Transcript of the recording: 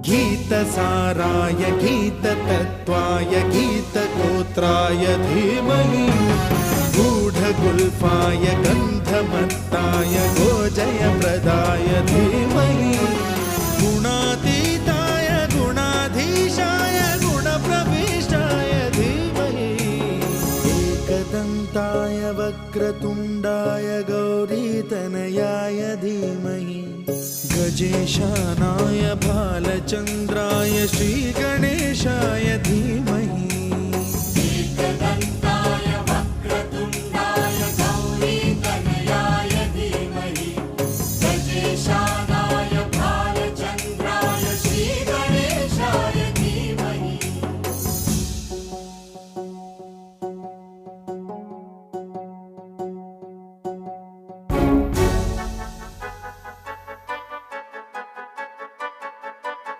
गीतसाराय गीततत्त्वाय गीतगोत्राय धीमहि गूढगुल्फाय गन्धमत्ताय गोजयप्रदाय धीमहि गुणातीताय गुणाधीशाय गुणप्रविष्टाय धीमहि एकदन्ताय वक्रतुण्डाय गौरीतनयाय धीमहि गजेशानाय भालचन्द्राय श्रीगणेशाय